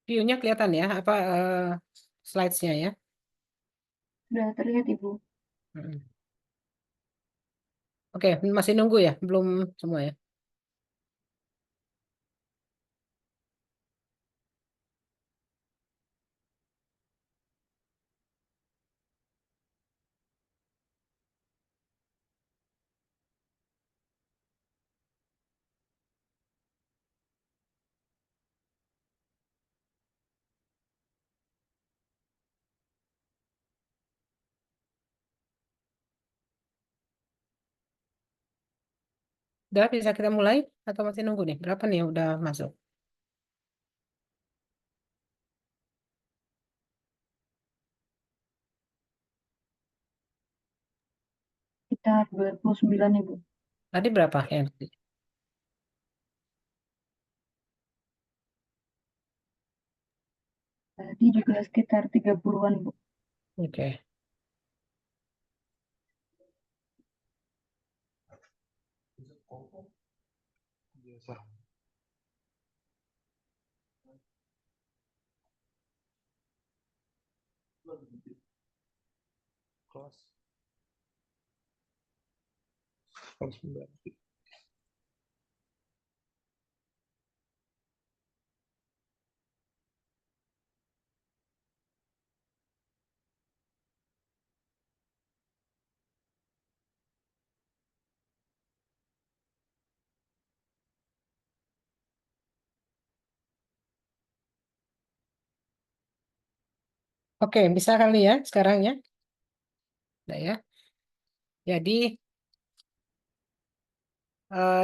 view-nya kelihatan ya, apa slides-nya ya? Sudah terlihat, Ibu. Mm. Oke, masih nunggu ya? Belum semua ya? Udah bisa kita mulai atau masih nunggu nih? Berapa nih yang udah masuk? Sekitar 29, Ibu. Tadi berapa yang? Tadi juga sekitar 30-an, Bu. Oke. Oke, bisa kali ya sekarang ya? Udah ya. Jadi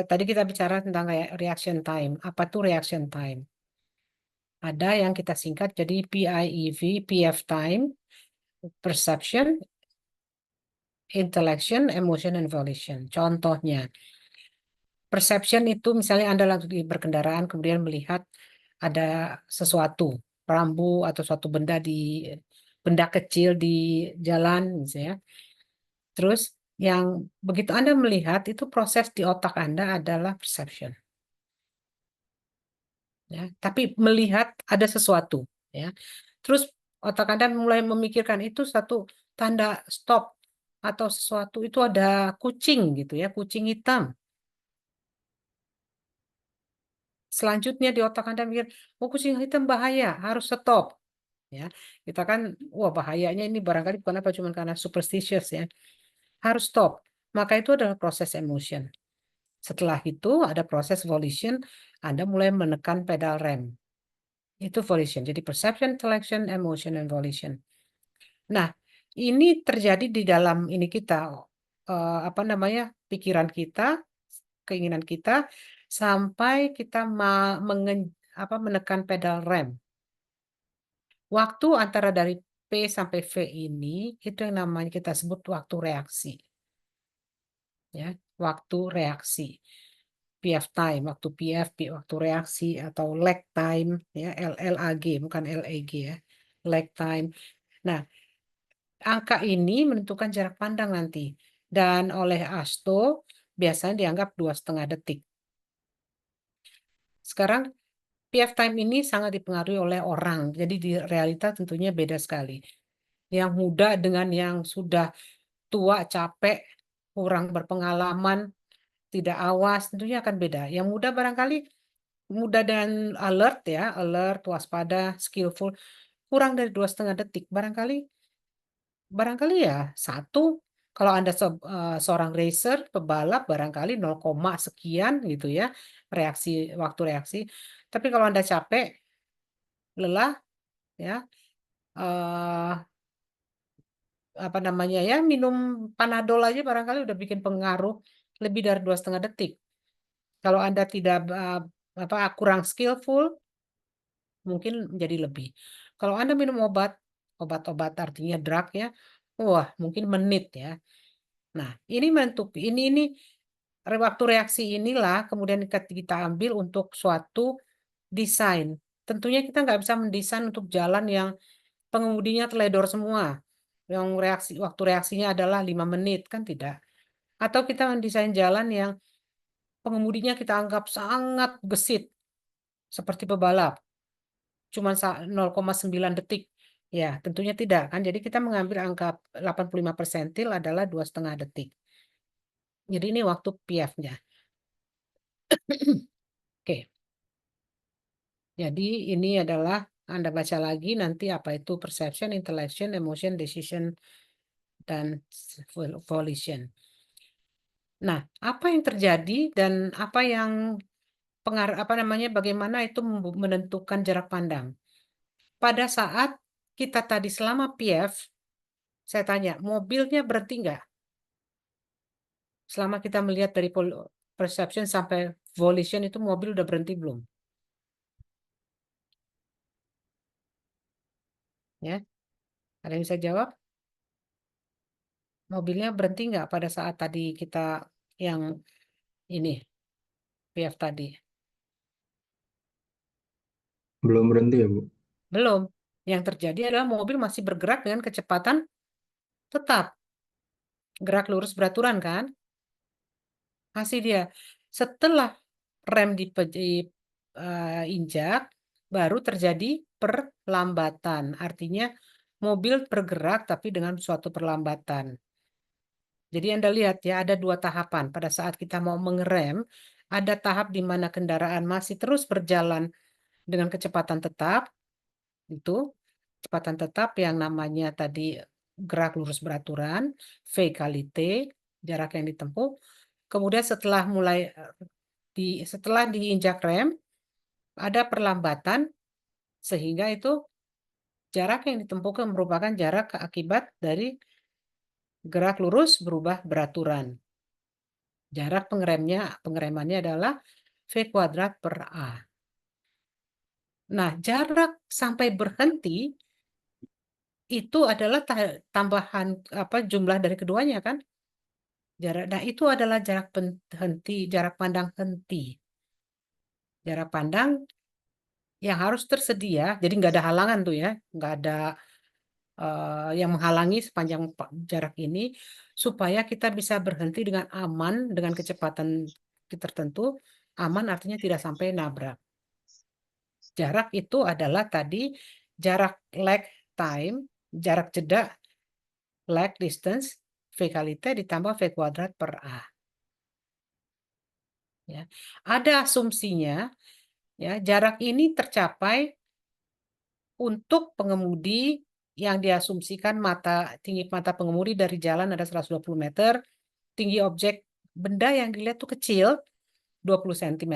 tadi kita bicara tentang kayak reaction time. Apa tuh reaction time? Ada yang kita singkat jadi PIEV, PF time, perception, intellection, emotion, and volition. Contohnya, perception itu misalnya Anda lagi berkendaraan kemudian melihat ada sesuatu, rambu atau suatu benda kecil di jalan misalnya. Terus yang begitu Anda melihat itu proses di otak Anda adalah perception. Ya, tapi melihat ada sesuatu ya. Terus otak Anda mulai memikirkan itu satu tanda stop atau sesuatu itu ada kucing gitu ya, kucing hitam. Selanjutnya di otak Anda mikir, oh kucing hitam bahaya, harus stop. Ya, kita kan, wah bahayanya ini barangkali bukan apa cuma karena superstitious ya, harus stop. Maka itu adalah proses emotion. Setelah itu ada proses volition, Anda mulai menekan pedal rem. Itu volition. Jadi perception, intellection, emotion, and volition. Nah, ini terjadi di dalam ini kita, apa namanya, pikiran kita, keinginan kita, sampai kita menekan pedal rem. Waktu antara dari P sampai V ini, itu yang namanya kita sebut waktu reaksi. Ya, waktu reaksi. PF time, waktu PF, waktu reaksi, atau lag time, ya, LLAG, bukan LEG ya, lag time. Nah, angka ini menentukan jarak pandang nanti. Dan oleh ASTO biasanya dianggap 2,5 detik. Sekarang PF time ini sangat dipengaruhi oleh orang. Jadi di realita tentunya beda sekali. Yang muda dengan yang sudah tua, capek, kurang berpengalaman, tidak awas, tentunya akan beda. Yang muda barangkali muda dan alert ya, alert, waspada, skillful, kurang dari 2,5 detik. Barangkali ya satu. Kalau Anda seorang racer, pebalap, barangkali 0, sekian gitu ya, waktu reaksi. Tapi kalau Anda capek, lelah, ya, eh, apa namanya ya, minum Panadol aja barangkali udah bikin pengaruh lebih dari 2,5 detik. Kalau Anda tidak kurang skillful, mungkin menjadi lebih. Kalau Anda minum obat-obat artinya drug ya, wah mungkin menit ya. Nah, ini waktu reaksi inilah kemudian kita ambil untuk suatu desain. Tentunya kita nggak bisa mendesain untuk jalan yang pengemudinya teledor semua. Yang waktu reaksinya adalah 5 menit, kan tidak. Atau kita mendesain jalan yang pengemudinya kita anggap sangat gesit, seperti pebalap. cuma 0,9 detik. Ya, tentunya tidak kan. Jadi kita mengambil angka 85 persentil adalah 2,5 detik. Jadi ini waktu PF-nya. Oke. Jadi ini adalah Anda baca lagi nanti apa itu perception, intellection, emotion, decision, dan volition. Nah, apa yang terjadi dan apa yang bagaimana itu menentukan jarak pandang? Pada saat kita tadi selama PF, saya tanya, mobilnya berhenti nggak? Selama kita melihat dari perception sampai volition itu mobil udah berhenti belum? Ya, ada yang bisa jawab? Mobilnya berhenti nggak pada saat tadi kita yang ini PF tadi? Belum berhenti ya, Bu? Belum. Yang terjadi adalah mobil masih bergerak dengan kecepatan tetap. Gerak lurus beraturan kan? Masih dia. Setelah rem injak, baru terjadi perlambatan. Artinya mobil bergerak tapi dengan suatu perlambatan. Jadi Anda lihat ya, ada dua tahapan. Pada saat kita mau mengerem, ada tahap di mana kendaraan masih terus berjalan dengan kecepatan tetap, itu kecepatan tetap yang namanya tadi gerak lurus beraturan, V kali T, jarak yang ditempuh. Kemudian setelah diinjak rem, ada perlambatan sehingga itu jarak yang ditempuhkan merupakan jarak akibat dari gerak lurus berubah beraturan. Jarak pengeremannya adalah V kuadrat per A. Nah, jarak sampai berhenti itu adalah tambahan jumlah dari keduanya kan? Nah, itu adalah jarak pandang henti. Jarak pandang yang harus tersedia, jadi nggak ada halangan tuh ya, nggak ada yang menghalangi sepanjang jarak ini supaya kita bisa berhenti dengan aman dengan kecepatan tertentu. Aman artinya tidak sampai nabrak. Jarak itu adalah tadi jarak lag time, jarak jeda lag distance V kali T ditambah V kuadrat per A. Ya. Ada asumsinya ya jarak ini tercapai untuk pengemudi yang diasumsikan tinggi mata pengemudi dari jalan ada 120 meter, tinggi objek benda yang dilihat tuh kecil 20 cm.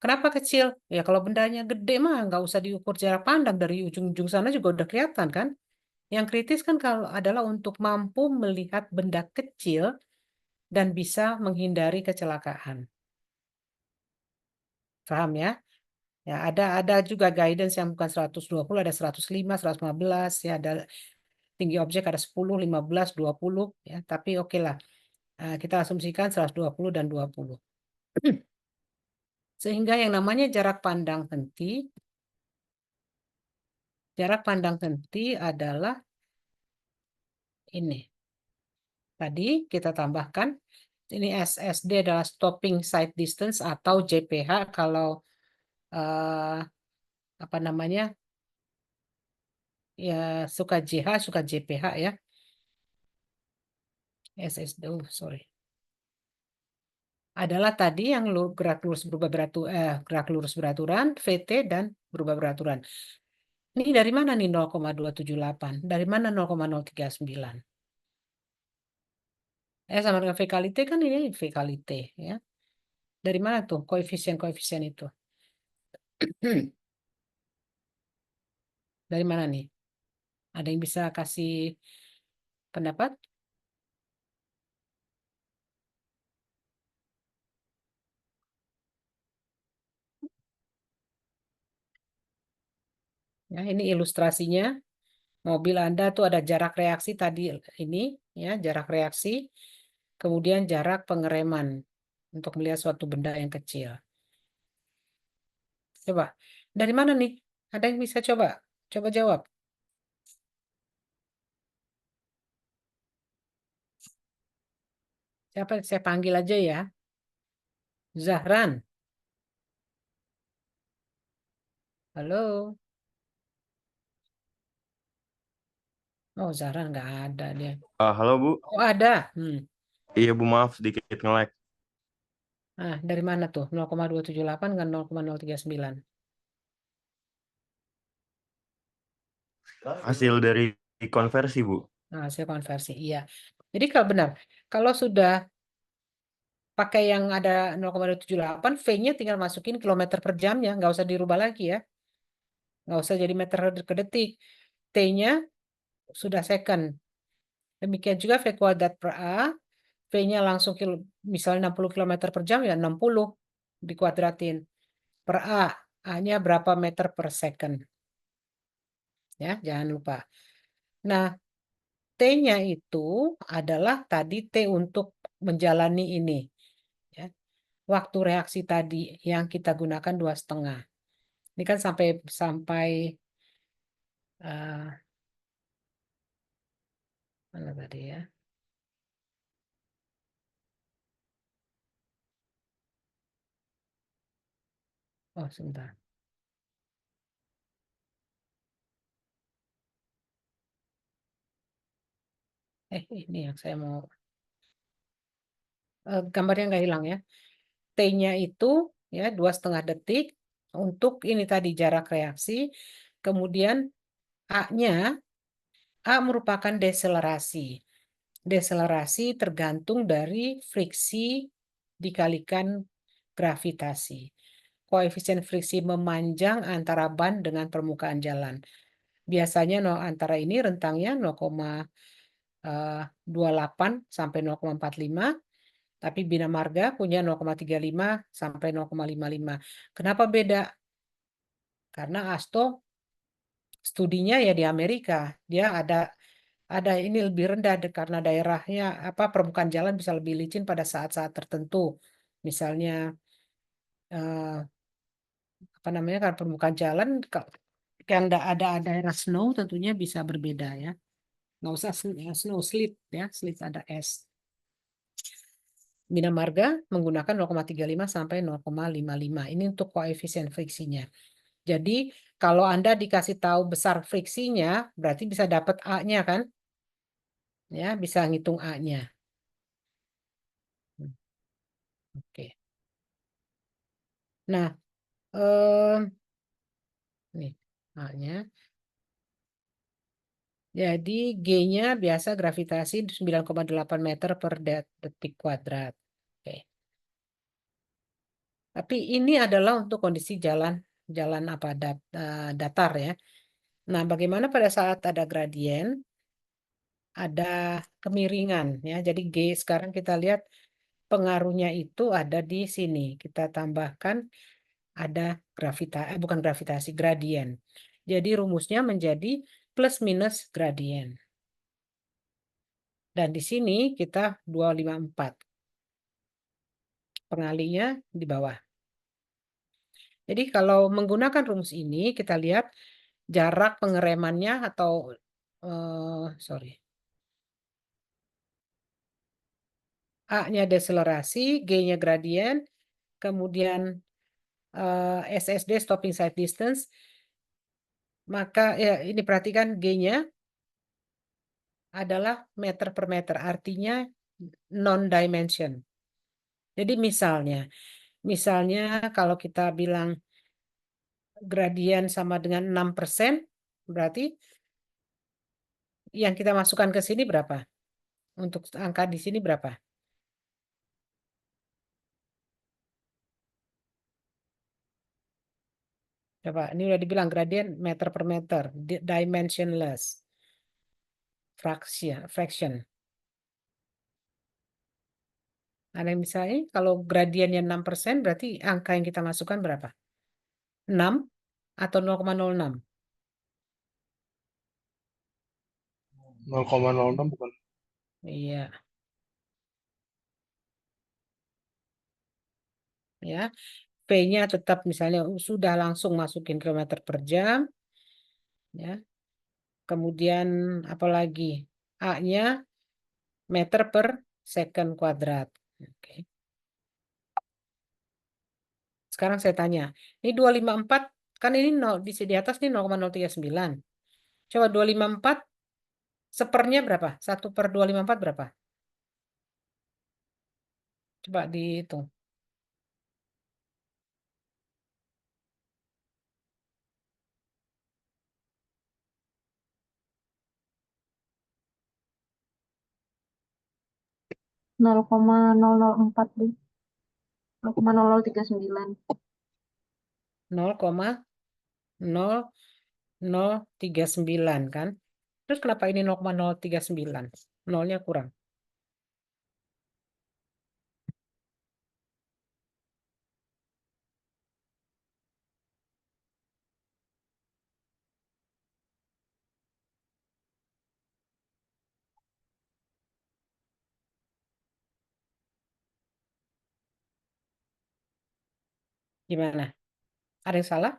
Kenapa kecil? Ya kalau bendanya gede mah nggak usah diukur jarak pandang dari ujung-ujung sana juga udah kelihatan kan. Yang kritis kan kalau adalah untuk mampu melihat benda kecil dan bisa menghindari kecelakaan. Paham ya? Ya, ada juga guidance yang bukan 120, ada 105, 115, ya ada tinggi objek ada 10, 15, 20 ya, tapi oke lah. Kita asumsikan 120 dan 20. Sehingga yang namanya jarak pandang henti adalah ini. Tadi kita tambahkan ini SSD adalah stopping sight distance atau JPH kalau eh, apa namanya ya suka JH suka JPH ya. SSD, oh, sorry. Adalah tadi yang gerak lurus beraturan, VT dan berubah beraturan. Ini dari mana nih 0,278? Dari mana 0,039? Sama dengan V kali T kan ini V kali T ya. Dari mana tuh koefisien-koefisien itu? Dari mana nih? Ada yang bisa kasih pendapat? Ya, ini ilustrasinya. Mobil Anda tuh ada jarak reaksi tadi ini ya, jarak reaksi, kemudian jarak pengereman untuk melihat suatu benda yang kecil. Coba, dari mana nih? Ada yang bisa coba? Coba jawab. Siapa saya panggil aja ya? Zahran. Halo? Oh, Zara nggak ada dia. Halo Bu, Oh, ada. iya Bu maaf sedikit nge-lag. Nah, dari mana tuh? 0,278 dengan 0,039. Hasil dari konversi Bu. Nah, hasil konversi, iya. Jadi kalau benar, kalau sudah pakai yang ada 0,278, V-nya tinggal masukin kilometer per jamnya, nggak usah dirubah lagi ya. Nggak usah jadi meter ke detik. T-nya sudah second. Demikian juga V kuadrat per A, V-nya langsung misalnya 60 km per jam, ya 60 dikuadratin per A. A-nya berapa meter per second. Ya, jangan lupa. Nah, T-nya itu adalah tadi T untuk menjalani ini. Ya. Waktu reaksi tadi yang kita gunakan 2,5. Ini kan sampai sampai eh, mana tadi ya? Oh, sebentar. Ini yang saya mau gambarnya nggak hilang ya. T-nya itu ya 2,5 detik untuk ini tadi jarak reaksi. Kemudian A-nya, A merupakan deselerasi. Deselerasi tergantung dari friksi dikalikan gravitasi. Koefisien friksi memanjang antara ban dengan permukaan jalan. Biasanya antara ini rentangnya 0,28 sampai 0,45, tapi Bina Marga punya 0,35 sampai 0,55. Kenapa beda? Karena ASTO studinya ya di Amerika. Dia ada ini lebih rendah karena daerahnya permukaan jalan bisa lebih licin pada saat-saat tertentu. Misalnya eh, apa namanya kan permukaan jalan yang ada daerah snow tentunya bisa berbeda ya. Nggak usah snow slip ya, slip ada es. Bina Marga menggunakan 0,35 sampai 0,55. Ini untuk koefisien friksinya. Jadi kalau Anda dikasih tahu besar friksinya, berarti bisa dapat A-nya kan? Ya, bisa ngitung A-nya. Oke. Nah, nih A-nya. Jadi G-nya biasa gravitasi 9,8 meter per detik kuadrat. Oke. Tapi ini adalah untuk kondisi jalan jalan datar ya. Nah, bagaimana pada saat ada gradien, ada kemiringan ya. Jadi G sekarang kita lihat pengaruhnya itu ada di sini. Kita tambahkan ada bukan gravitasi, gradien. Jadi rumusnya menjadi plus minus gradien. Dan di sini kita 254. Pengalinya di bawah. Jadi kalau menggunakan rumus ini, kita lihat jarak pengeremannya atau, sorry, A-nya deselerasi, G-nya gradien, kemudian SSD stopping side distance, maka ya ini perhatikan G-nya adalah meter per meter, artinya non-dimension. Jadi misalnya kalau kita bilang gradien sama dengan 6%, berarti yang kita masukkan ke sini berapa? Untuk angka di sini berapa? Coba, ini udah dibilang gradien meter per meter, dimensionless, fraction. Ada yang misalnya, kalau gradiennya 6%, berarti angka yang kita masukkan berapa? 6 atau 0,06? 0,06 bukan? Iya, ya. P-nya tetap misalnya sudah langsung masukin kilometer per jam, ya. Kemudian apalagi A-nya meter per second kuadrat. Oke. Sekarang saya tanya, ini 254 Kan ini 0, di atas nih 0,039. Coba 254 sepernya berapa? 1/254 berapa? Coba dihitung. Nol koma nol nol empat Bu. 0,0039. 0,0039 kan? Terus kenapa ini 0,039? Nolnya kurang. Gimana? Ada yang salah?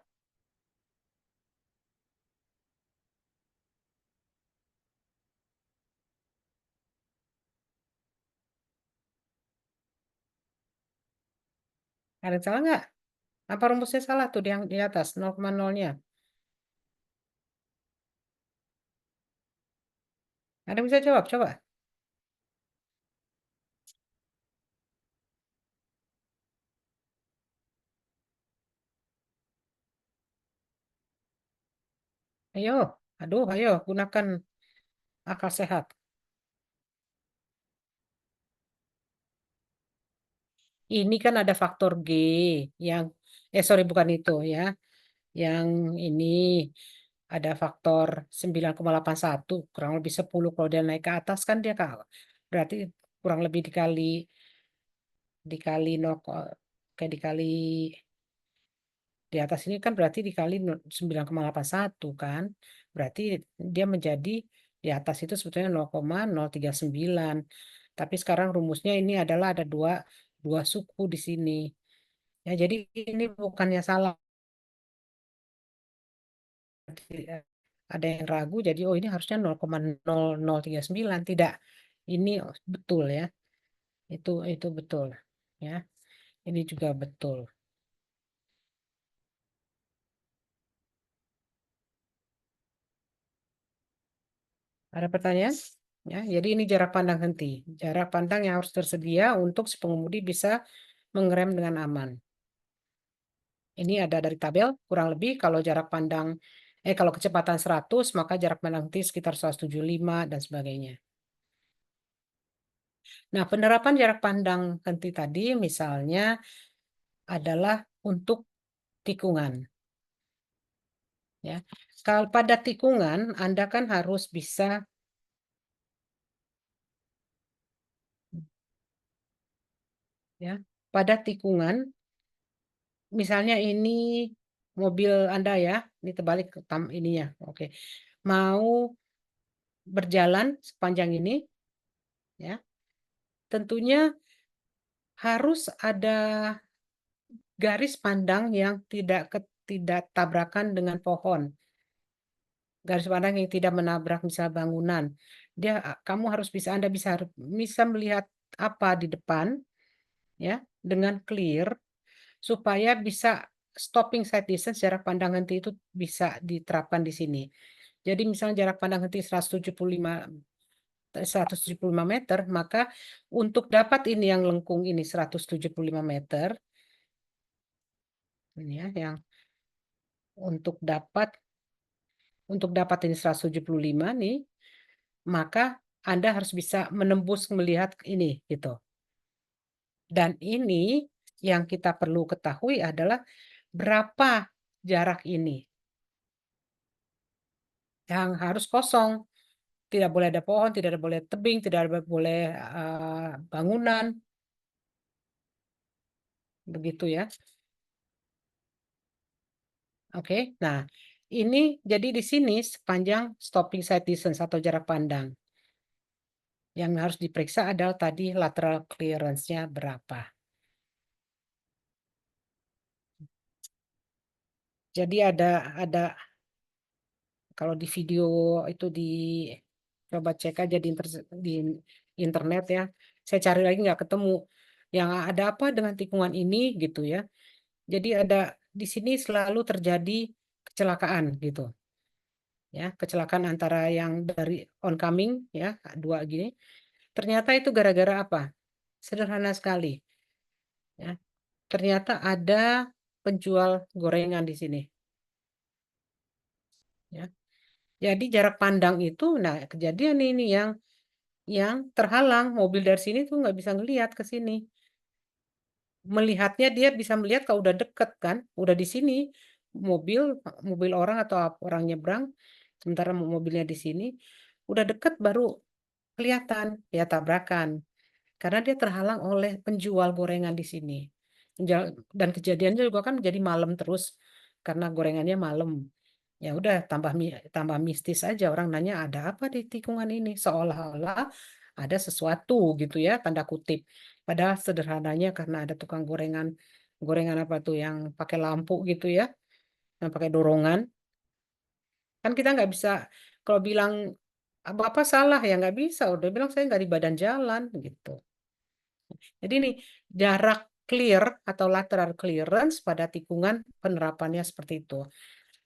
Ada yang salah nggak? Apa rumusnya salah tuh yang di atas 0,0-nya? Ada yang bisa jawab? Coba. Ayo, ayo gunakan akal sehat. Ini kan ada faktor G yang, sorry bukan itu ya. Yang ini ada faktor 9,81, kurang lebih 10. Kalau dia naik ke atas kan dia berarti kurang lebih dikali 0, kayak dikali di atas ini kan berarti dikali 9,81 kan. Berarti dia menjadi di atas itu sebetulnya 0,039. Tapi sekarang rumusnya ini adalah ada dua suku di sini. Ya, jadi ini bukannya salah. Ada yang ragu, jadi oh ini harusnya 0,0039. Tidak, ini betul ya. Itu betul ya. Ini juga betul. Ada pertanyaan? Ya, jadi ini jarak pandang henti. Jarak pandang yang harus tersedia untuk si pengemudi bisa mengerem dengan aman. Ini ada dari tabel, kurang lebih kalau jarak pandang, kalau kecepatan 100, maka jarak pandang henti sekitar 175 dan sebagainya. Nah, penerapan jarak pandang henti tadi misalnya adalah untuk tikungan. Ya, kalau pada tikungan Anda kan harus bisa ya, pada tikungan misalnya ini mobil Anda ya, ini terbalik ininya. Oke. Mau berjalan sepanjang ini ya. Tentunya harus ada garis pandang yang tidak tabrakan dengan pohon. Garis pandang yang tidak menabrak misal bangunan. Kamu harus Anda bisa melihat apa di depan ya dengan clear supaya bisa stopping sight distance, jarak pandang henti itu bisa diterapkan di sini. Jadi misalnya jarak pandang henti 175 meter, maka untuk dapat ini yang lengkung ini 175 meter, ini ya, yang untuk dapat ini 175 nih, maka Anda harus bisa menembus melihat ini gitu. Dan ini yang kita perlu ketahui adalah berapa jarak ini yang harus kosong. Tidak boleh ada pohon, tidak boleh tebing, tidak boleh bangunan. Begitu ya. Oke. Nah, ini jadi di sini sepanjang stopping sight distance atau jarak pandang. Yang harus diperiksa adalah tadi lateral clearance-nya berapa. Jadi ada kalau di video itu coba cek aja di internet ya. Saya cari lagi nggak ketemu. Yang ada apa dengan tikungan ini gitu ya. Jadi ada di sini selalu terjadi kecelakaan gitu. Ya, kecelakaan antara yang dari oncoming ya, dua gini. Ternyata itu gara-gara apa? Sederhana sekali. Ya, ternyata ada penjual gorengan di sini. Ya, jadi jarak pandang itu, nah kejadian ini yang terhalang mobil dari sini tuh nggak bisa ngelihat ke sini. Melihatnya dia bisa melihat kalau udah deket kan, udah di sini mobil mobil orang atau orang nyebrang, sementara mobilnya di sini udah deket baru kelihatan ya tabrakan karena dia terhalang oleh penjual gorengan di sini. Dan kejadiannya juga kan jadi malam terus karena gorengannya malam. Ya udah tambah mistis aja orang nanya ada apa di tikungan ini seolah-olah ada sesuatu gitu ya tanda kutip. Padahal sederhananya karena ada tukang gorengan gorengan apa tuh yang pakai lampu gitu ya, yang pakai dorongan. Kan kita nggak bisa kalau bilang apa salah ya nggak bisa. Udah bilang saya nggak di badan jalan gitu. Jadi ini jarak clear atau lateral clearance pada tikungan penerapannya seperti itu.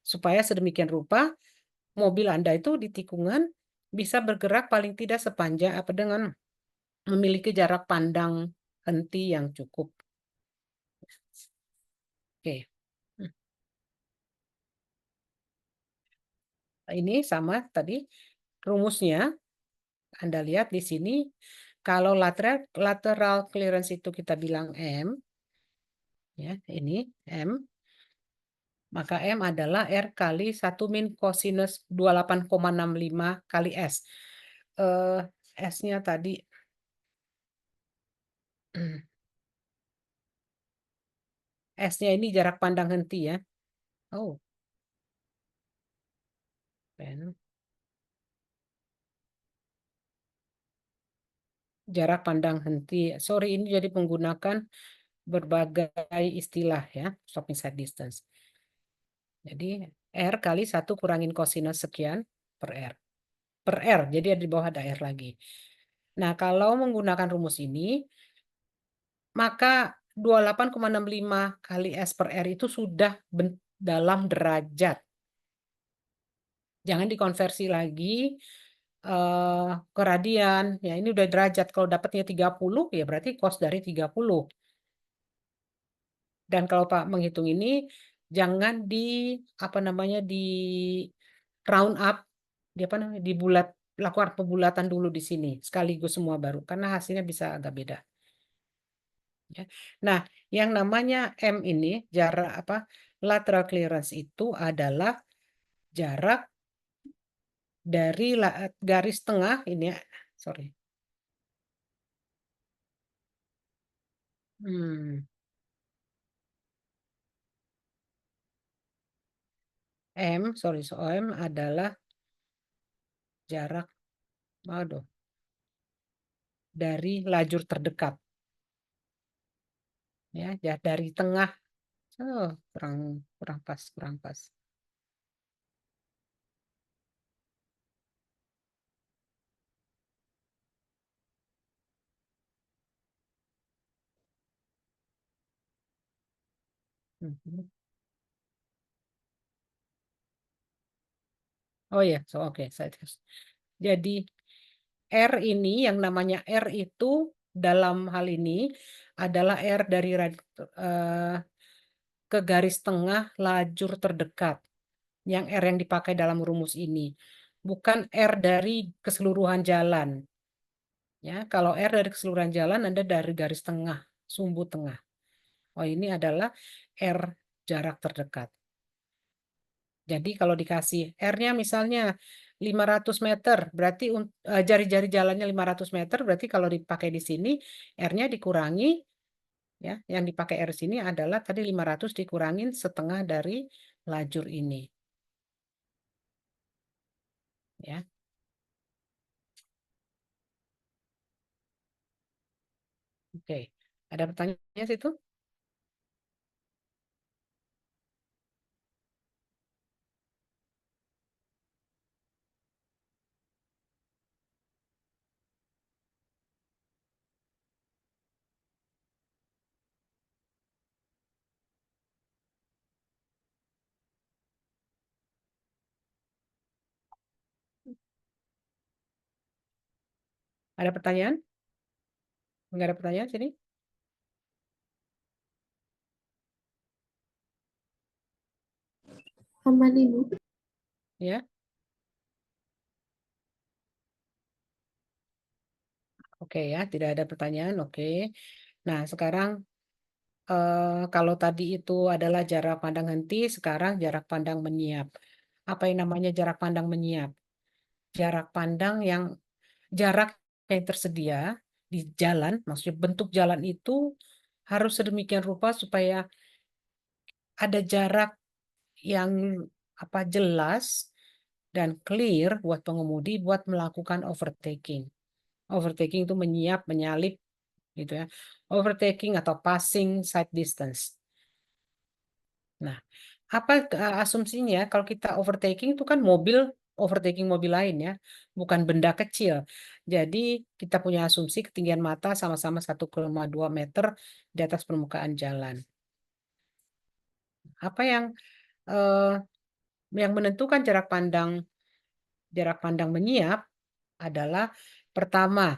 Supaya sedemikian rupa mobil Anda itu di tikungan bisa bergerak paling tidak sepanjang apa dengan memiliki jarak pandang henti yang cukup. Oke. Ini sama tadi rumusnya. Anda lihat di sini kalau lateral clearance itu kita bilang M ya, ini M, maka M adalah R kali 1 min kosinus 28,65 kali S. Eh, S-nya tadi S-nya ini jarak pandang henti ya. Oh, pen. Jarak pandang henti. Sorry, ini jadi menggunakan berbagai istilah ya, stopping sight distance. Jadi R kali 1 kurangin kosinus sekian per R. Per R, jadi di bawah ada R lagi. Nah, kalau menggunakan rumus ini, maka 28,65 kali S per R itu sudah dalam derajat. Jangan dikonversi lagi ke radian. Ya, ini udah derajat. Kalau dapatnya 30, ya berarti cos dari 30. Dan kalau Pak menghitung ini, jangan di apa namanya di round up, di apa namanya lakukan pembulatan dulu di sini sekaligus semua baru karena hasilnya bisa agak beda. Ya. Nah, yang namanya M ini jarak apa lateral clearance itu adalah jarak dari garis tengah ini ya, sorry. Hmm, so M adalah jarak, aduh, dari lajur terdekat, ya dari tengah. Oh, kurang kurang pas, kurang pas. Mhm. Oh ya, oke, saya terus. Jadi R ini yang namanya R itu dalam hal ini adalah R dari eh, ke garis tengah lajur terdekat. Yang R yang dipakai dalam rumus ini. Bukan R dari keseluruhan jalan. Ya, kalau R dari keseluruhan jalan Anda dari garis tengah, sumbu tengah. Oh, ini adalah R jarak terdekat. Jadi kalau dikasih R-nya misalnya 500 meter, berarti jari-jari jalannya 500 meter, berarti kalau dipakai di sini R-nya dikurangi, ya, yang dipakai R sini adalah tadi 500 dikurangin setengah dari lajur ini, ya. Oke, ada pertanyaan situ? Ada pertanyaan? Enggak ada pertanyaan sini? Aman Ibu. Ya. Oke ya, tidak ada pertanyaan. Oke. Nah, sekarang kalau tadi itu adalah jarak pandang henti, sekarang jarak pandang menyiap. Apa yang namanya jarak pandang menyiap? Jarak pandang jarak yang tersedia di jalan, maksudnya bentuk jalan itu harus sedemikian rupa supaya ada jarak yang jelas dan clear buat pengemudi buat melakukan overtaking. Overtaking itu menyiap, menyalip gitu ya. Overtaking atau passing side distance. Nah, apa asumsinya kalau kita overtaking itu kan overtaking mobil lain ya, bukan benda kecil. Jadi kita punya asumsi ketinggian mata sama-sama 1,2 meter di atas permukaan jalan. Apa eh, yang menentukan jarak pandang menyiap adalah pertama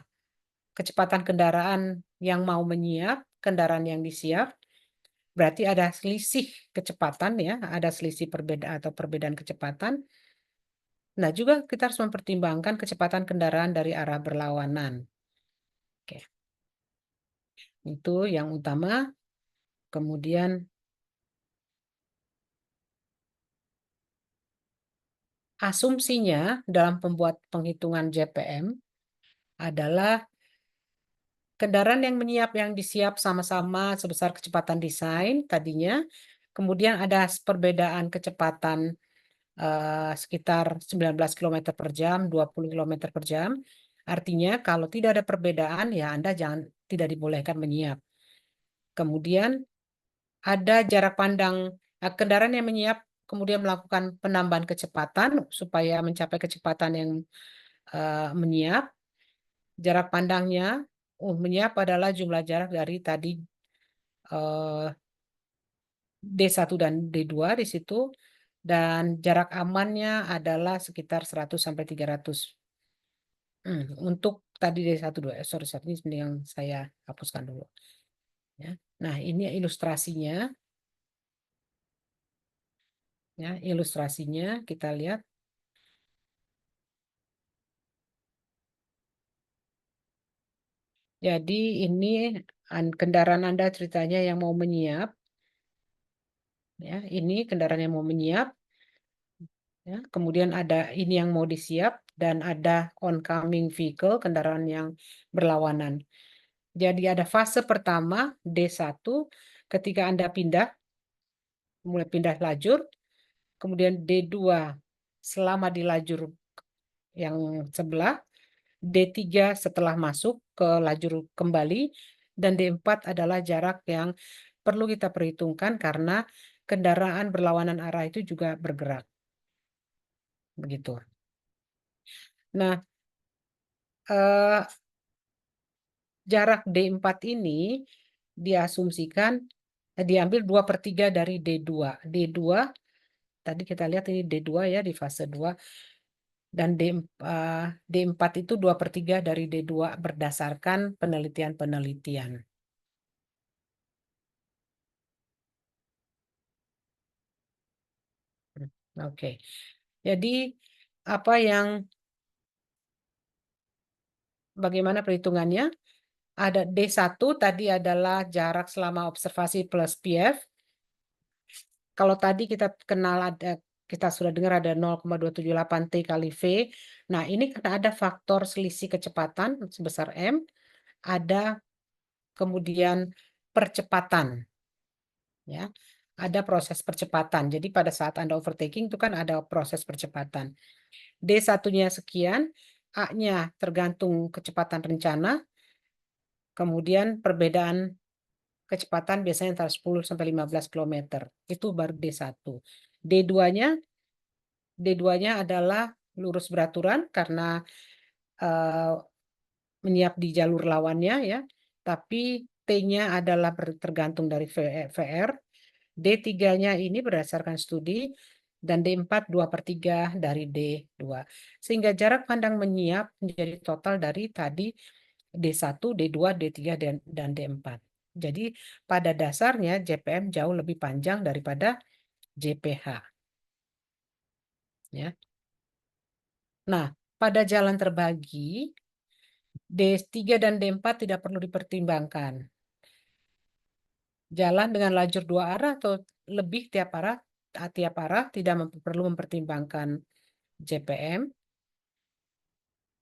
kecepatan kendaraan yang mau menyiap, kendaraan yang disiap, berarti ada selisih kecepatan ya, ada selisih perbedaan atau perbedaan kecepatan. Nah, juga kita harus mempertimbangkan kecepatan kendaraan dari arah berlawanan. Oke. Itu yang utama. Kemudian asumsinya dalam pembuat penghitungan JPM adalah kendaraan yang menyiap yang disiap sama-sama sebesar kecepatan desain tadinya. Kemudian ada perbedaan kecepatan sekitar 19 km per jam, 20 km per jam. Artinya kalau tidak ada perbedaan ya Anda tidak dibolehkan menyiap. Kemudian ada jarak pandang kendaraan yang menyiap kemudian melakukan penambahan kecepatan supaya mencapai kecepatan yang menyiap. Jarak pandangnya menyiap adalah jumlah jarak dari tadi eh, D1 dan D2 di situ dan jarak amannya adalah sekitar 100 sampai 300. Untuk tadi D1 2 sorry ini yang saya hapuskan dulu ya. Nah, ini ilustrasinya ya, ilustrasinya kita lihat. Jadi ini kendaraan Anda ceritanya yang mau menyiap ya, ini kendaraan yang mau menyiap ya. Kemudian ada ini yang mau disiap dan ada oncoming vehicle, kendaraan yang berlawanan. Jadi ada fase pertama D1 ketika Anda mulai pindah lajur, kemudian D2 selama di lajur yang sebelah, D3 setelah masuk ke lajur kembali, dan D4 adalah jarak yang perlu kita perhitungkan karena kendaraan berlawanan arah itu juga bergerak. Begitu. Nah, jarak D4 ini diasumsikan diambil 2/3 dari D2. D2 tadi kita lihat ini D2 ya di fase 2 dan D4 itu 2/3 dari D2 berdasarkan penelitian-penelitian. Oke. Jadi bagaimana perhitungannya? Ada D1 tadi adalah jarak selama observasi plus PF. Kalau tadi kita sudah dengar ada 0,278 T kali V. Nah, ini karena ada faktor selisih kecepatan sebesar M, ada kemudian percepatan. Ya, ada proses percepatan. Jadi pada saat Anda overtaking itu kan ada proses percepatan. D1-nya sekian, A-nya tergantung kecepatan rencana, kemudian perbedaan kecepatan biasanya antara 10 sampai 15 km. Itu baru D1. D2-nya D2-nya adalah lurus beraturan karena uh, menyiap di jalur lawannya ya. Tapi T-nya adalah tergantung dari VR. D3-nya ini berdasarkan studi dan D4 2/3 dari D2. Sehingga jarak pandang menyiap menjadi total dari tadi D1, D2, D3, dan D4. Jadi pada dasarnya JPM jauh lebih panjang daripada JPH. Ya. Nah, pada jalan terbagi, D3 dan D4 tidak perlu dipertimbangkan. Jalan dengan lajur 2 arah atau lebih tiap arah tidak perlu mempertimbangkan JPM.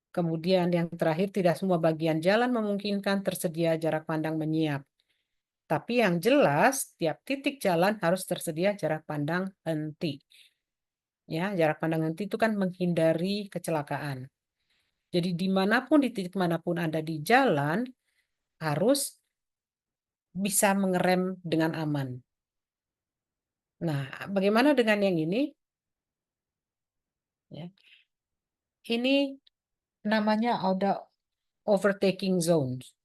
Kemudian yang terakhir, tidak semua bagian jalan memungkinkan tersedia jarak pandang menyiap. Tapi yang jelas, tiap titik jalan harus tersedia jarak pandang henti. Ya, jarak pandang henti itu kan menghindari kecelakaan. Jadi dimanapun, di titik manapun Anda di jalan, harus bisa mengerem dengan aman. Nah, bagaimana dengan yang ini? Ya. Ini namanya ada overtaking zones.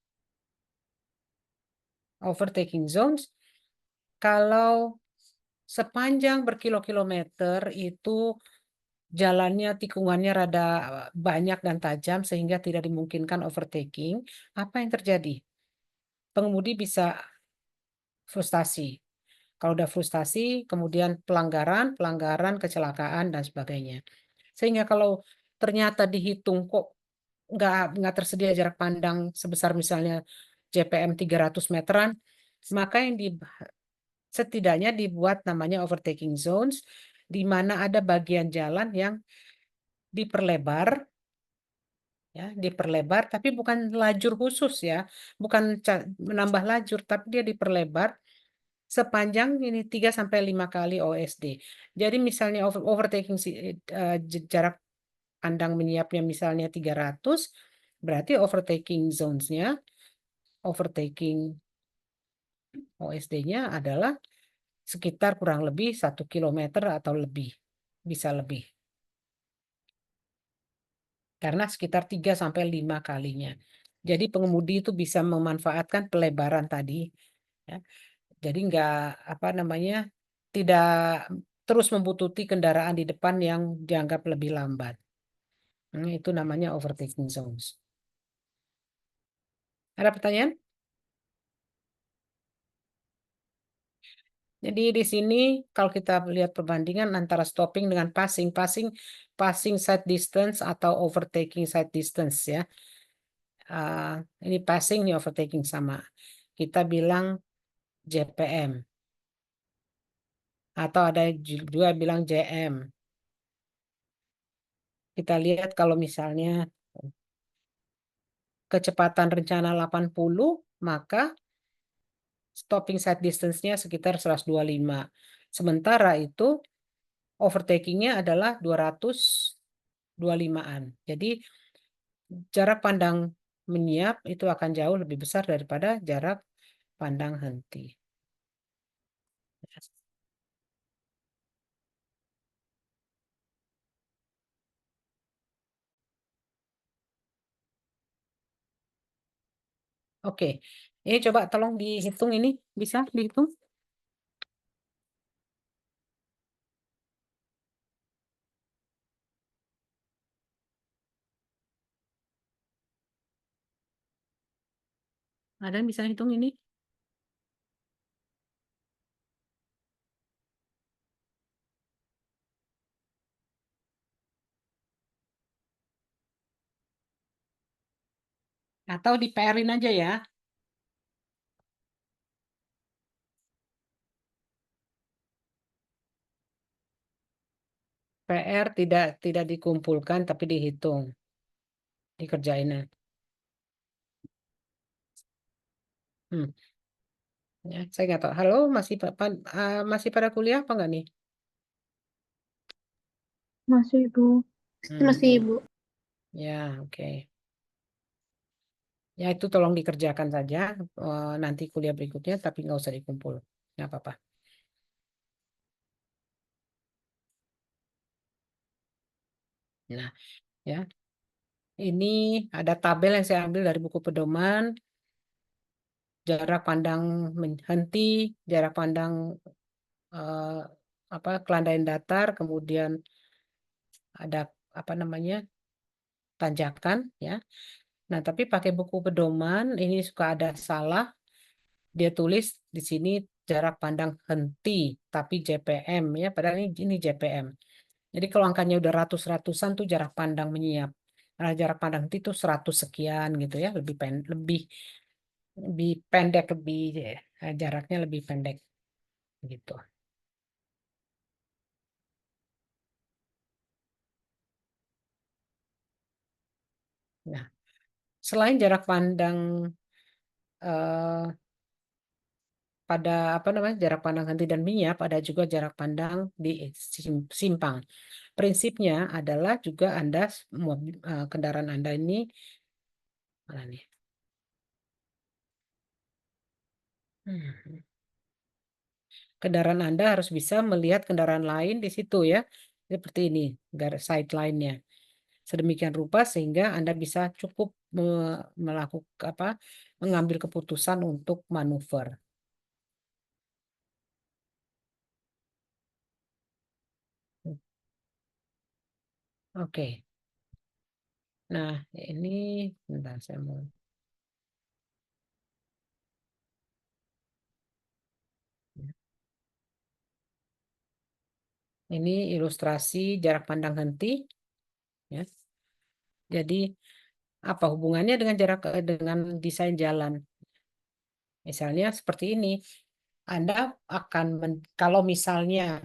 Overtaking zones, kalau sepanjang berkilo-kilometer itu jalannya, tikungannya rada banyak dan tajam sehingga tidak dimungkinkan overtaking, apa yang terjadi? Pengemudi bisa frustasi. Kalau udah frustasi, kemudian pelanggaran, kecelakaan, dan sebagainya. Sehingga kalau ternyata dihitung kok nggak tersedia jarak pandang sebesar misalnya JPM 300 meteran, maka setidaknya dibuat namanya overtaking zones, di mana ada bagian jalan yang diperlebar, ya, diperlebar, tapi bukan lajur khusus ya, bukan menambah lajur, tapi dia diperlebar sepanjang ini 3 sampai 5 kali OSD. Jadi misalnya overtaking jarak pandang menyiapnya misalnya 300, berarti overtaking zones-nya, overtaking OSD-nya adalah sekitar kurang lebih 1 kilometer atau lebih, bisa lebih. Karena sekitar 3 sampai 5 kalinya. Jadi pengemudi itu bisa memanfaatkan pelebaran tadi, ya. Jadi nggak apa namanya, tidak terus membuntuti kendaraan di depan yang dianggap lebih lambat. Itu namanya overtaking zones. Ada pertanyaan? Jadi di sini kalau kita lihat perbandingan antara stopping dengan passing side distance atau overtaking side distance ya. Ini passing, ini overtaking sama. Kita bilang JPM atau ada juga bilang JM. Kita lihat kalau misalnya kecepatan rencana 80, maka stopping side distance-nya sekitar 125. Sementara itu overtaking-nya adalah 225-an. Jadi jarak pandang menyiap itu akan jauh lebih besar daripada jarak pandang henti. Oke, ini coba tolong dihitung ini, bisa dihitung? Ada yang bisa hitung ini? Atau di PR-in aja ya? PR tidak dikumpulkan tapi dihitung, dikerjainnya. Hmm. Ya, saya nggak tahu. Halo, masih pada kuliah apa nggak nih? Masih, Ibu. Masih, Hmm. Ibu. Ya, oke. Ya, itu tolong dikerjakan saja nanti kuliah berikutnya, tapi nggak usah dikumpul. Nggak apa-apa. Nah, ya. Ini ada tabel yang saya ambil dari buku pedoman, jarak pandang henti, jarak pandang kelandaian datar, kemudian ada apa namanya tanjakan ya. Nah, tapi pakai buku pedoman ini suka ada salah. Dia tulis di sini jarak pandang henti, tapi JPM ya, padahal ini JPM. Jadi kalau angkanya udah ratus-ratusan tuh jarak pandang menyiap. Nah, jarak pandang henti itu 100 sekian gitu ya, lebih pendek, jaraknya lebih pendek gitu. Nah, selain jarak pandang eh, pada apa namanya jarak pandang henti dan minyak, ada juga jarak pandang di simpang. Prinsipnya adalah juga Anda kendaraan Anda ini mana nih? Hmm. Kendaraan Anda harus bisa melihat kendaraan lain di situ ya. Seperti ini, garis side line-nya. Sedemikian rupa sehingga Anda bisa cukup melakukan mengambil keputusan untuk manuver. Oke. Nah, ini bentar saya mau ini ilustrasi jarak pandang henti ya. Jadi apa hubungannya dengan dengan desain jalan? Misalnya seperti ini. Anda akan kalau misalnya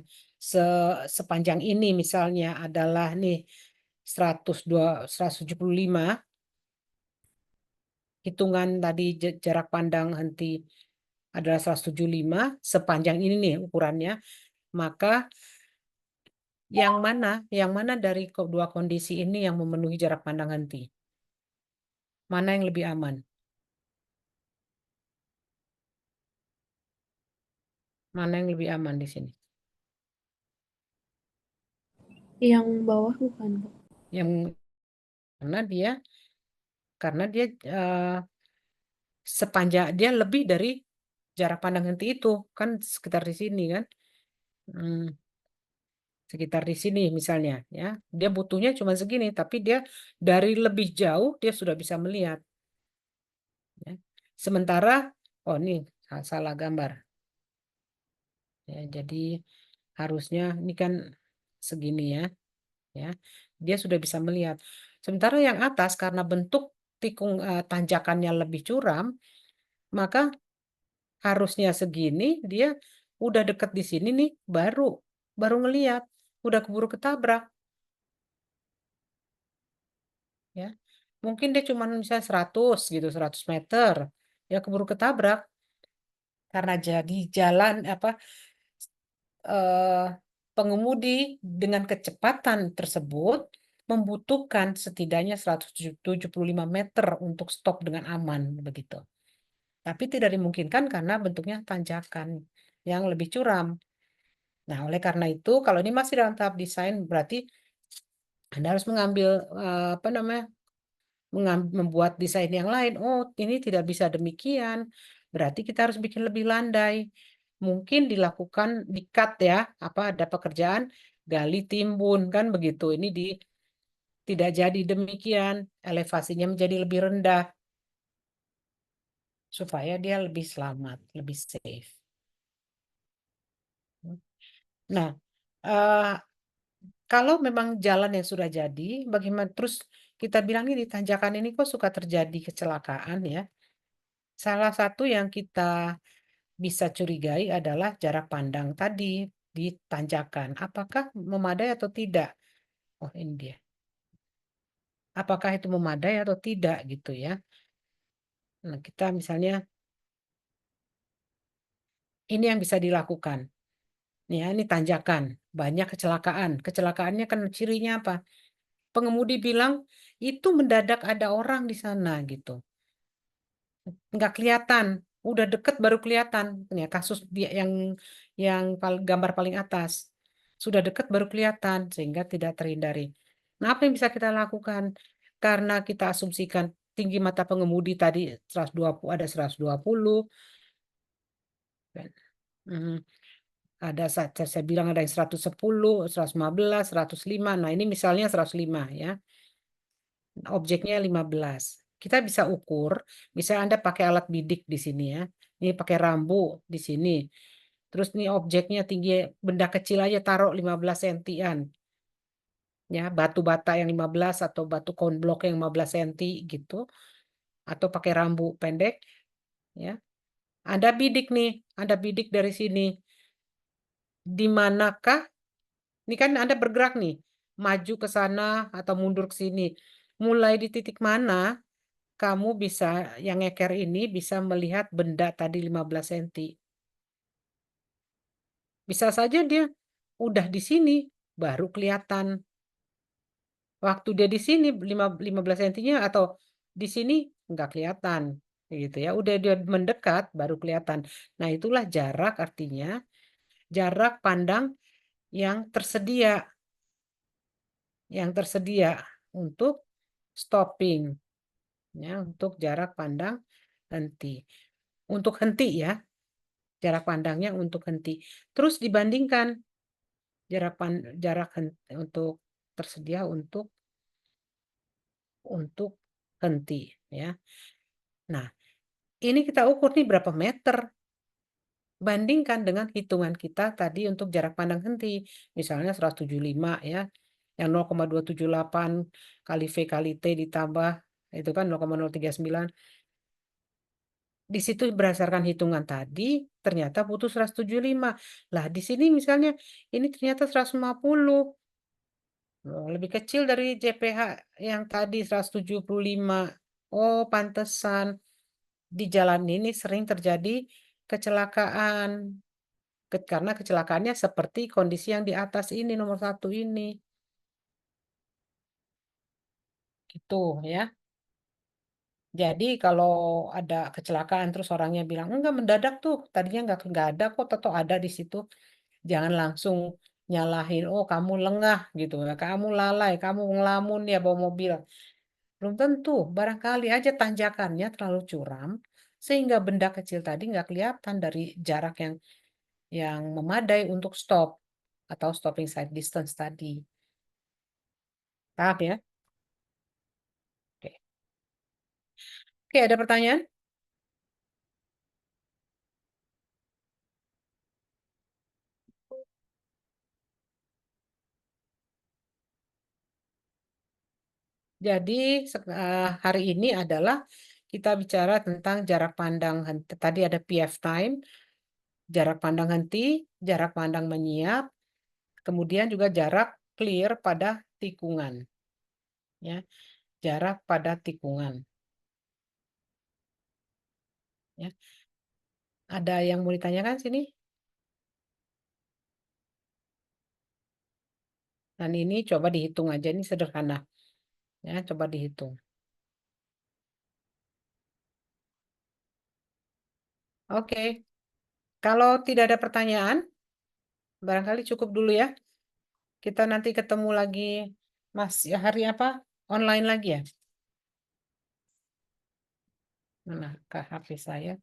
sepanjang ini misalnya adalah nih 102 175 hitungan tadi jarak pandang henti adalah 175 sepanjang ini nih ukurannya, maka yang mana dari kedua kondisi ini yang memenuhi jarak pandang henti? Mana yang lebih aman? Mana yang lebih aman di sini? Yang bawah bukan, Kak? Yang karena dia sepanjang dia lebih dari jarak pandang henti itu kan sekitar di sini kan. Hmm, sekitar di sini misalnya ya. Dia butuhnya cuma segini tapi dia dari lebih jauh dia sudah bisa melihat ya. Sementara ini salah gambar. Ya, jadi harusnya ini kan segini ya. Ya. Dia sudah bisa melihat. Sementara yang atas karena bentuk tanjakannya lebih curam, maka harusnya segini dia udah deket di sini nih baru baru ngelihat udah keburu ketabrak ya mungkin dia cuma misalnya 100 gitu 100 meter ya keburu ketabrak karena jadi jalan eh, pengemudi dengan kecepatan tersebut membutuhkan setidaknya 175 meter untuk stop dengan aman begitu tapi tidak dimungkinkan karena bentuknya tanjakan yang lebih curam. Nah, oleh karena itu, kalau ini masih dalam tahap desain, berarti Anda harus mengambil apa namanya, membuat desain yang lain. Oh, ini tidak bisa demikian. Berarti kita harus bikin lebih landai. Mungkin dilakukan di cut ya, ada pekerjaan gali timbun kan begitu. Ini tidak jadi demikian. Elevasinya menjadi lebih rendah supaya dia lebih selamat, lebih safe. Nah, eh, kalau memang jalan yang sudah jadi, bagaimana terus kita bilang ini di tanjakan ini kok suka terjadi kecelakaan ya. Salah satu yang kita bisa curigai adalah jarak pandang tadi di tanjakan. Apakah memadai atau tidak? Oh, ini dia. Apakah itu memadai atau tidak gitu ya. Nah, kita misalnya ini yang bisa dilakukan. Ya, ini tanjakan, banyak kecelakaan. Kecelakaannya kan cirinya apa? Pengemudi bilang itu mendadak ada orang di sana gitu. Nggak kelihatan, udah deket baru kelihatan. Ya, kasus dia yang gambar paling atas sudah deket baru kelihatan sehingga tidak terhindari. Nah, apa yang bisa kita lakukan? Karena kita asumsikan tinggi mata pengemudi tadi 120 ada 120. Mhm. Ada saya bilang ada yang 110, 115, 105. Nah, ini misalnya 105 ya. Objeknya 15. Kita bisa ukur, misalnya Anda pakai alat bidik di sini ya. Ini pakai rambu di sini. Terus nih objeknya tinggi, benda kecil aja taruh 15 sentian. Ya, batu bata yang 15 atau batu konblok yang 15 senti gitu. Atau pakai rambu pendek ya. Anda bidik nih, Anda bidik dari sini. Di manakah? Ini kan Anda bergerak nih, maju ke sana atau mundur ke sini. Mulai di titik mana kamu bisa, yang ngeker ini bisa melihat benda tadi 15 senti. Bisa saja dia udah di sini, baru kelihatan. Waktu dia di sini 15 sentinya atau di sini nggak kelihatan. Gitu ya. Udah dia mendekat baru kelihatan. Nah, itulah jarak, artinya jarak pandang yang tersedia, untuk stopping, ya, untuk jarak pandang henti. Untuk henti ya, jarak pandangnya untuk henti. Terus dibandingkan jarak untuk tersedia untuk henti ya. Nah, ini kita ukur nih berapa meter. Bandingkan dengan hitungan kita tadi untuk jarak pandang henti. Misalnya 175 ya. Yang 0,278 kali V kali T ditambah itu kan 0,039. Di situ berdasarkan hitungan tadi ternyata butuh 175. Lah di sini misalnya ini ternyata 150. Oh, lebih kecil dari JPH yang tadi 175. Oh, pantesan di jalan ini sering terjadi kecelakaan. Karena kecelakaannya seperti kondisi yang di atas ini, nomor 1 ini. Gitu ya. Jadi kalau ada kecelakaan terus orangnya bilang, enggak mendadak tuh, tadinya nggak ada kok, atau ada di situ. Jangan langsung nyalahin, oh kamu lengah gitu, ya, kamu lalai, kamu ngelamun ya bawa mobil. Belum tentu, barangkali aja tanjakannya terlalu curam, sehingga benda kecil tadi nggak kelihatan dari jarak yang memadai untuk stop atau stopping side distance tadi. Paham ya? Oke. Oke, ada pertanyaan? Jadi hari ini adalah kita bicara tentang jarak pandang henti. Tadi ada PF time, jarak pandang henti, jarak pandang menyiap, kemudian juga jarak clear pada tikungan. Ya, jarak pada tikungan. Ya, ada yang mau ditanyakan sini? Dan ini coba dihitung aja, ini sederhana. Ya, coba dihitung. Oke, kalau tidak ada pertanyaan, barangkali cukup dulu ya. Kita nanti ketemu lagi, Mas, ya, hari apa? Online lagi ya? Mana ke HP saya?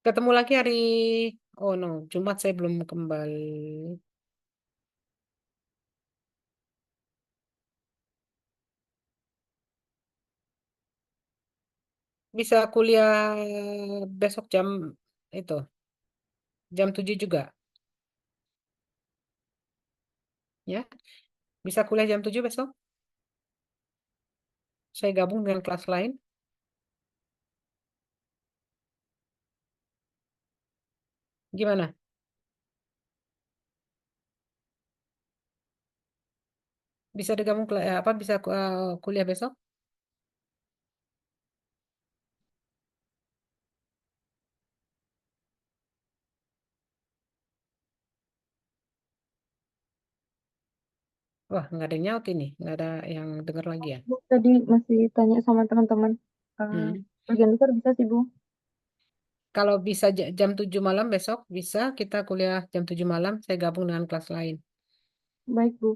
Ketemu lagi hari, oh no, Jumat saya belum kembali. Bisa kuliah besok itu, jam 7 juga, ya? Bisa kuliah jam 7 besok? Saya gabung dengan kelas lain. Gimana? Bisa digabung apa bisa kuliah besok? Wah, nggak ada yang nyaut ini, nggak ada yang dengar lagi ya. Bu, tadi masih tanya sama teman-teman. Hmm. Bagian besar bisa sih, Bu. Kalau bisa jam 7 malam besok, bisa kita kuliah jam 7 malam, saya gabung dengan kelas lain. Baik, Bu.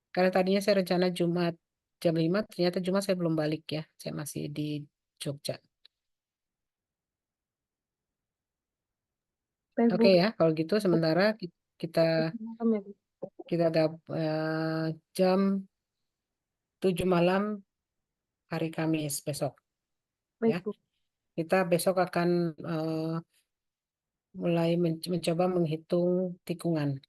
Karena tadinya saya rencana Jumat jam 5, ternyata Jumat saya belum balik ya. Saya masih di Jogja. Baik, Bu. Oke ya, kalau gitu sementara kita Malam ya, Bu. kita jam 7 malam hari Kamis besok Baik, ya. Bu. Kita besok akan mulai mencoba menghitung tikungan.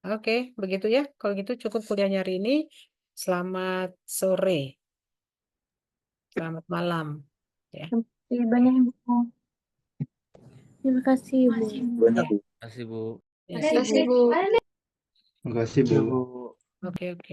Oke, begitu ya. Kalau gitu cukup kuliahnya hari ini. Selamat sore. Selamat malam. Ya. Terima kasih banyak, Bu. Terima kasih, Bu. Banyak, Bu. Kasih Bu. Ya. Terima kasih, Bu. Makasih, Bu. Oke, oke.